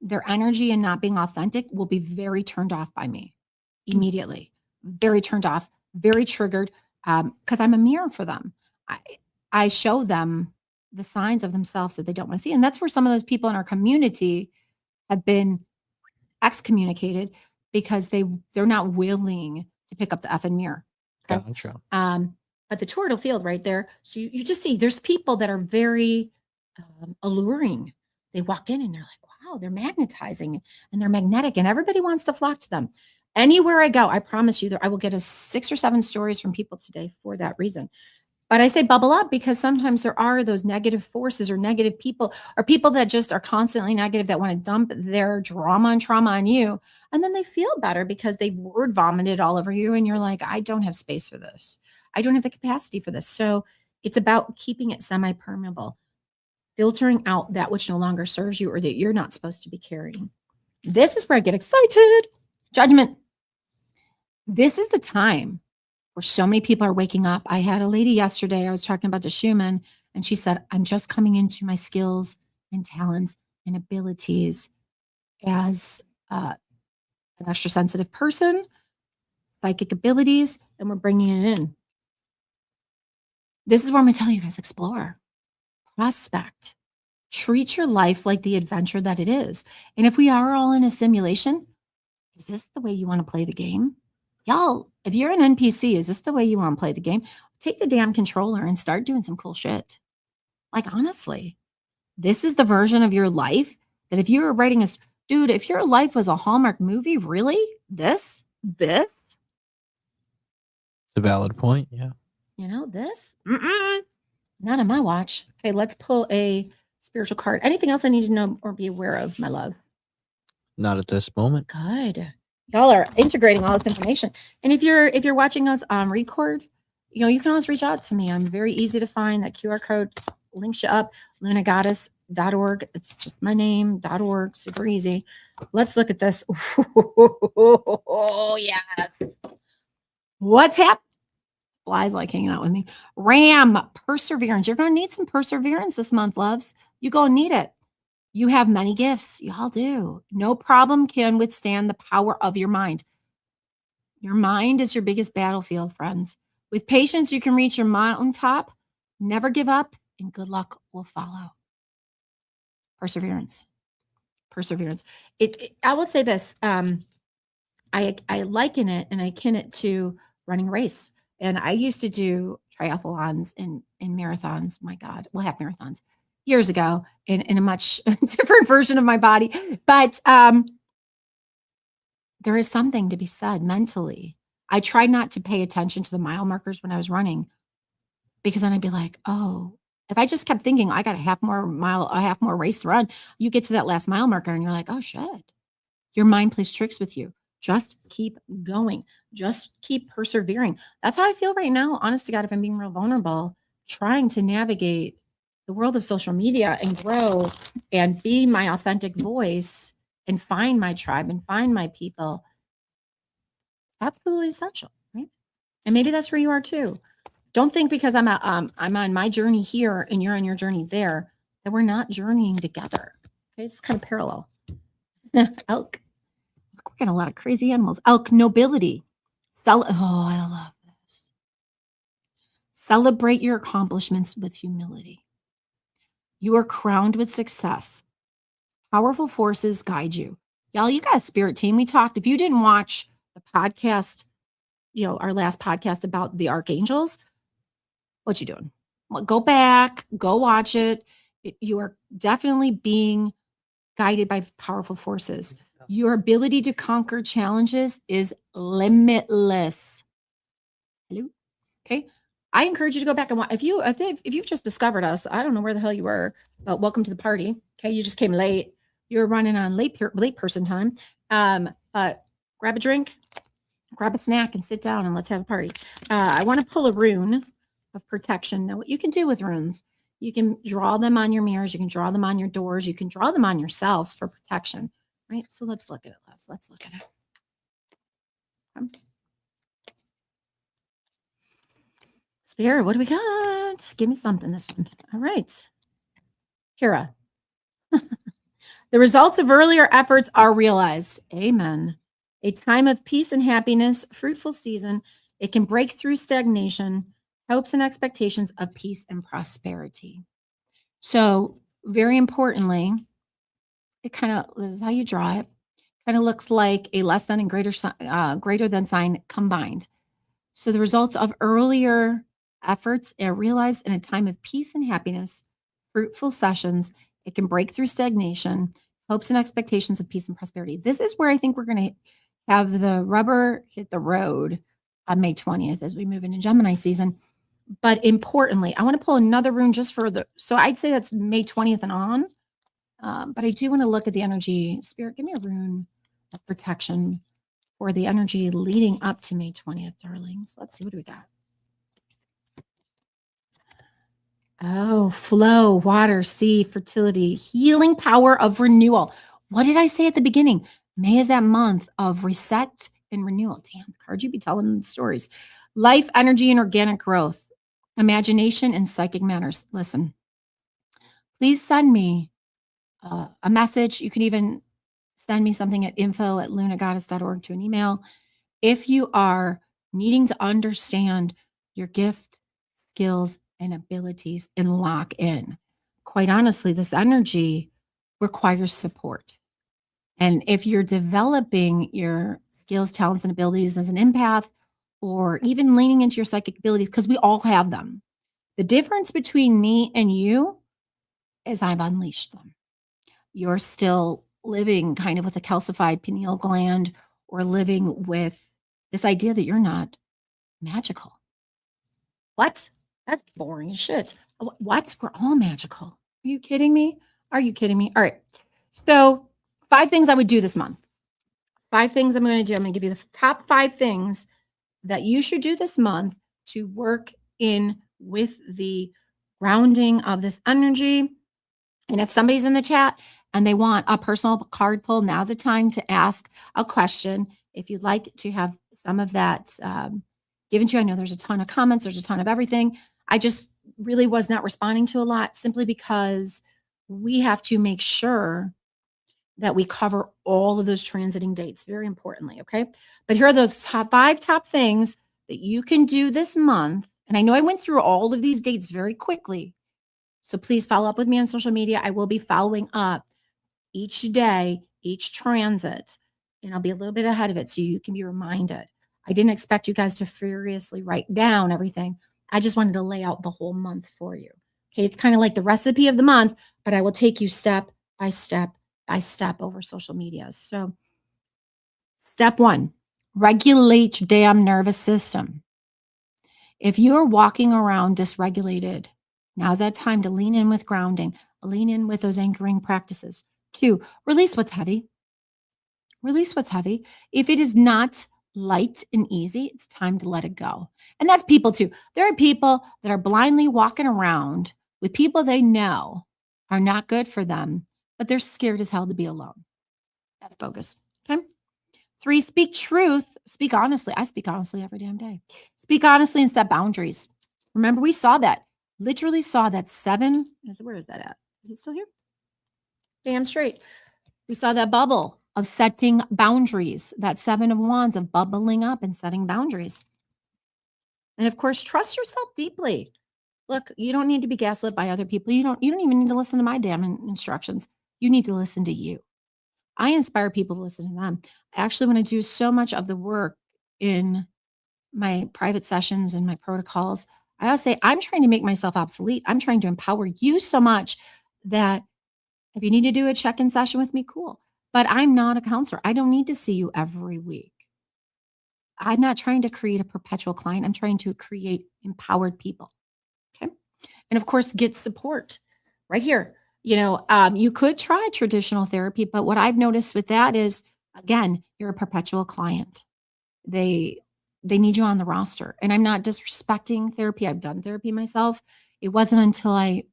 their energy and not being authentic will be very turned off by me immediately. Very turned off, very triggered, because I'm a mirror for them. I show them the signs of themselves that they don't want to see. And that's where some of those people in our community have been excommunicated because they're not willing to pick up the effing mirror. Okay? Gotcha. But the toroidal field right there, so you just see there's people that are very alluring. They walk in and they're like, wow, they're magnetizing and they're magnetic and everybody wants to flock to them. Anywhere I go, I promise you that I will get 6 or 7 stories from people today for that reason. But I say bubble up because sometimes there are those negative forces or negative people or people that just are constantly negative that want to dump their drama and trauma on you. And then they feel better because they've word vomited all over you. And you're like, I don't have space for this. I don't have the capacity for this. So it's about keeping it semi-permeable, filtering out that which no longer serves you or that you're not supposed to be carrying. This is where I get excited. Judgment. This is the time where so many people are waking up. I had a lady yesterday, I was talking about the Schumann, and she said, I'm just coming into my skills and talents and abilities as an extra sensitive person, psychic abilities, and we're bringing it in. This is where I'm going to tell you guys, explore, prospect, treat your life like the adventure that it is. And if we are all in a simulation, is this the way you want to play the game? Y'all, if you're an NPC, is this the way you want to play the game? Take the damn controller and start doing some cool shit. Like, honestly, this is the version of your life that if you were writing dude, if your life was a Hallmark movie, really? This? It's a valid point. Yeah. You know, this? Not on my watch. Okay, let's pull a spiritual card. Anything else I need to know or be aware of, my love? Not at this moment. Good. Y'all are integrating all this information. And if you're watching us on record, you can always reach out to me. I'm very easy to find. That QR code links you up, lunagoddess.org. It's just my name, .org, super easy. Let's look at this. Oh, yes. What's happening? Flies like hanging out with me. Ram, perseverance. You're going to need some perseverance this month, loves. You're going to need it. You have many gifts. Y'all do. No problem can withstand the power of your mind. Your mind is your biggest battlefield, friends. With patience, you can reach your mountaintop. Never give up, and good luck will follow. Perseverance. Perseverance. I will say this. I liken it and I kin it to running a race. And I used to do triathlons and marathons. My God, well, half marathons years ago in a much different version of my body. But there is something to be said mentally. I tried not to pay attention to the mile markers when I was running, because then I'd be like, oh, if I just kept thinking I got a half more race to run, you get to that last mile marker and you're like, oh shit. Your mind plays tricks with you. Just keep going. Just keep persevering. That's how I feel right now. Honest to God, if I'm being real vulnerable, trying to navigate the world of social media and grow and be my authentic voice and find my tribe and find my people. Absolutely essential, right? And maybe that's where you are too. Don't think because I'm on my journey here and you're on your journey there that we're not journeying together. Okay, it's kind of parallel. Elk. We're getting a lot of crazy animals. Elk nobility. Oh, I love this. Celebrate your accomplishments with humility. You are crowned with success. Powerful forces guide you. Y'all, you got a spirit team. We talked. If you didn't watch the podcast, our last podcast about the archangels, what you doing? Well, go back, go watch it. You are definitely being guided by powerful forces. Your ability to conquer challenges is limitless. Hello? Okay. I encourage you to go back and watch. If you've just discovered us, I don't know where the hell you were, but welcome to the party. Okay. You just came late. You're running on late person time. Grab a drink, grab a snack, and sit down and let's have a party. I want to pull a rune of protection. Now, what you can do with runes, you can draw them on your mirrors, you can draw them on your doors, you can draw them on yourselves for protection. Right? So let's look at it, loves. Let's look at it. Spirit, what do we got? Give me something this one. All right. Kira. The results of earlier efforts are realized. Amen. A time of peace and happiness, fruitful season. It can break through stagnation, hopes and expectations of peace and prosperity. So, very importantly, it kind of this is how you draw it. Kind of looks like a less than and greater than sign combined. So the results of earlier efforts are realized in a time of peace and happiness, fruitful sessions. It can break through stagnation, hopes and expectations of peace and prosperity. This is where I think we're going to have the rubber hit the road on May 20th as we move into Gemini season. But importantly, I want to pull another rune just for so I'd say that's May 20th and on. But I do want to look at the energy. Spirit, give me a rune of protection for the energy leading up to May 20th, darlings. Let's see, what do we got? Oh, flow, water, sea, fertility, healing power of renewal. What did I say at the beginning? May is that month of reset and renewal. Damn, card, you be telling them stories. Life, energy, and organic growth. Imagination and psychic matters. Listen, please send me a message. You can even send me something at info@lunagoddess.org to an email. If you are needing to understand your gift, skills, and abilities and lock in, quite honestly, this energy requires support. And if you're developing your skills, talents, and abilities as an empath, or even leaning into your psychic abilities, because we all have them, the difference between me and you is I've unleashed them. You're still living kind of with a calcified pineal gland or living with this idea that you're not magical. What? That's boring as shit. What? We're all magical. Are you kidding me? Are you kidding me? All right. So 5 things I would do this month. 5 things I'm going to do. I'm going to give you the top 5 things that you should do this month to work in with the grounding of this energy. And if somebody's in the chat and they want a personal card pull, now's the time to ask a question. If you'd like to have some of that given to you, I know there's a ton of comments, there's a ton of everything. I just really was not responding to a lot simply because we have to make sure that we cover all of those transiting dates, very importantly, okay? But here are those 5 top things that you can do this month. And I know I went through all of these dates very quickly, so please follow up with me on social media. I will be following up each day, each transit, and I'll be a little bit ahead of it so you can be reminded. I didn't expect you guys to furiously write down everything. I just wanted to lay out the whole month for you. Okay, it's kind of like the recipe of the month, but I will take you step by step by step over social media. So step 1, regulate your damn nervous system. If you're walking around dysregulated, now's that time to lean in with grounding, lean in with those anchoring practices. 2, release what's heavy. Release what's heavy. If it is not light and easy, it's time to let it go. And that's people too. There are people that are blindly walking around with people they know are not good for them, but they're scared as hell to be alone. That's bogus. Okay. 3, speak truth. Speak honestly. I speak honestly every damn day. Speak honestly and set boundaries. Remember, we saw that. Literally saw that 7. Where is that at? Is it still here? Damn straight. We saw that bubble of setting boundaries, that 7 of Wands of bubbling up and setting boundaries. And of course, trust yourself deeply. Look, you don't need to be gaslit by other people. You don't even need to listen to my damn instructions. You need to listen to you. I inspire people to listen to them. I actually want to do so much of the work in my private sessions and my protocols. I always say, I'm trying to make myself obsolete. I'm trying to empower you so much that if you need to do a check-in session with me, cool. But I'm not a counselor. I don't need to see you every week. I'm not trying to create a perpetual client. I'm trying to create empowered people. Okay. And of course, get support right here. You could try traditional therapy, but what I've noticed with that is, again, you're a perpetual client. They need you on the roster. And I'm not disrespecting therapy. I've done therapy myself. It wasn't until I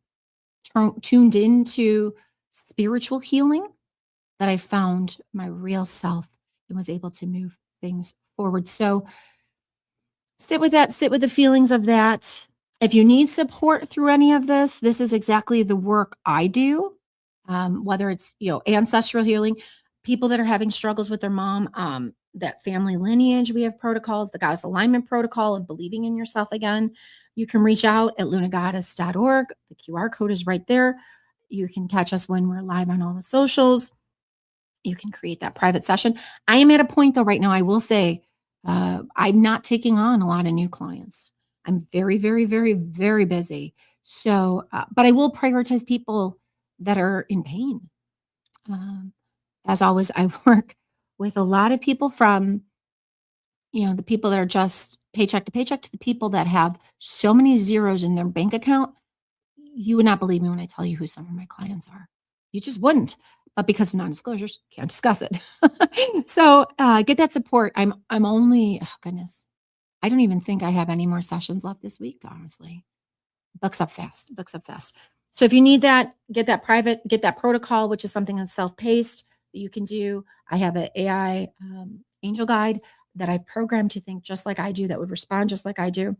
tuned into spiritual healing that I found my real self and was able to move things forward. So sit with that, sit with the feelings of that. If you need support through any of this, this is exactly the work I do. Whether it's, ancestral healing, people that are having struggles with their mom, that family lineage, we have protocols, the goddess alignment protocol of believing in yourself again. You can reach out at lunagoddess.org. The QR code is right there. You can catch us when we're live on all the socials. You can create that private session. I am at a point though, right now, I will say, I'm not taking on a lot of new clients. I'm very, very, very, very busy. So, but I will prioritize people that are in pain. As always, I work with a lot of people from, the people that are just paycheck to the people that have so many zeros in their bank account. You would not believe me when I tell you who some of my clients are. You just wouldn't. But because of non-disclosures, can't discuss it. So get that support. I'm only, oh goodness, I don't even think I have any more sessions left this week, honestly. Books up fast. So if you need that, get that protocol, which is something that's self-paced that you can do. I have an AI angel guide that I've programmed to think just like I do, that would respond just like I do.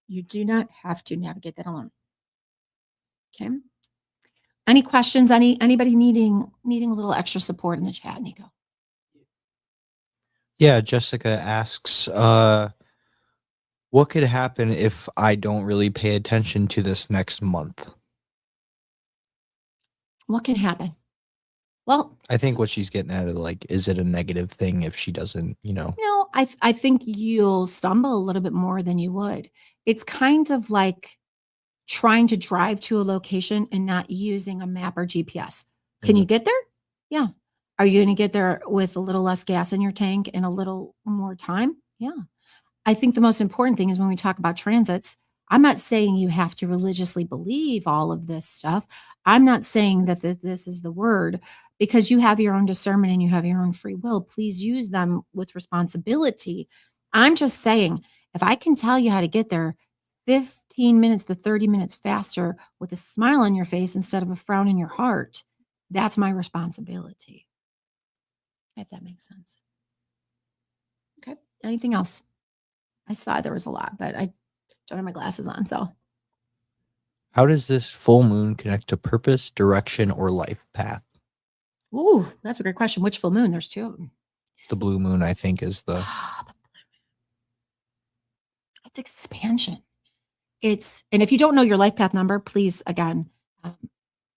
You do not have to navigate that alone. Okay. Any questions? Anybody needing a little extra support in the chat, Nico? Yeah, Jessica asks, what could happen if I don't really pay attention to this next month? What can happen? Well, I think what she's getting at is like, is it a negative thing if she doesn't, I think you'll stumble a little bit more than you would. It's kind of like trying to drive to a location and not using a map or GPS. Can you get there? Yeah. Are you going to get there with a little less gas in your tank and a little more time? Yeah. I think the most important thing is when we talk about transits, I'm not saying you have to religiously believe all of this stuff. I'm not saying that this is the word, because you have your own discernment and you have your own free will. Please use them with responsibility. I'm just saying, if I can tell you how to get there 15 minutes to 30 minutes faster with a smile on your face instead of a frown in your heart, that's my responsibility. If that makes sense. Okay. Anything else? I saw there was a lot, but I don't have my glasses on. So how does this full moon connect to purpose, direction, or life path? ooh, that's a great question. Which full moon? There's two of them. The blue moon, I think, is the It's expansion. And if you don't know your life path number, please, again,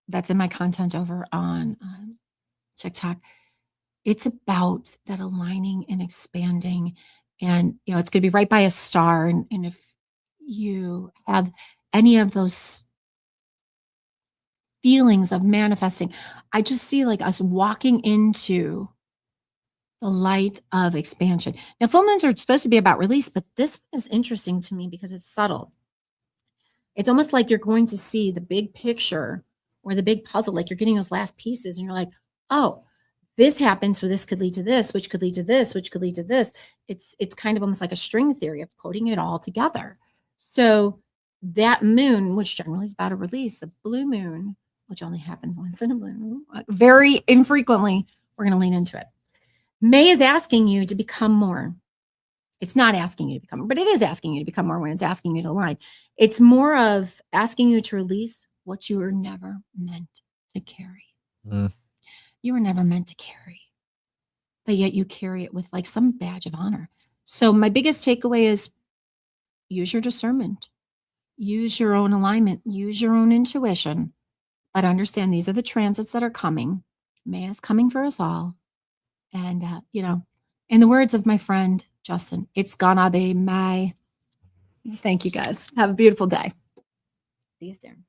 that's in my content over on TikTok. It's about that aligning and expanding, and it's going to be right by a star. And if you have any of those feelings of manifesting, I just see like us walking into the light of expansion. Now, full moons are supposed to be about release, but this one is interesting to me because it's subtle. It's almost like you're going to see the big picture or the big puzzle, like you're getting those last pieces and you're like, oh, this happened, so this could lead to this, which could lead to this, which could lead to this. It's kind of almost like a string theory of putting it all together. So that moon, which generally is about a release, the blue moon, which only happens once in a blue moon, very infrequently, we're going to lean into it. May is asking you to become more. It's not asking you to become more, but it is asking you to become more when it's asking you to align. It's more of asking you to release what you were never meant to carry. You were never meant to carry, but yet you carry it with like some badge of honor. So my biggest takeaway is use your discernment, use your own alignment, use your own intuition, but understand these are the transits that are coming. May is coming for us all. And, in the words of my friend, Justin, it's gonna be May. Thank you guys. Have a beautiful day. See you soon.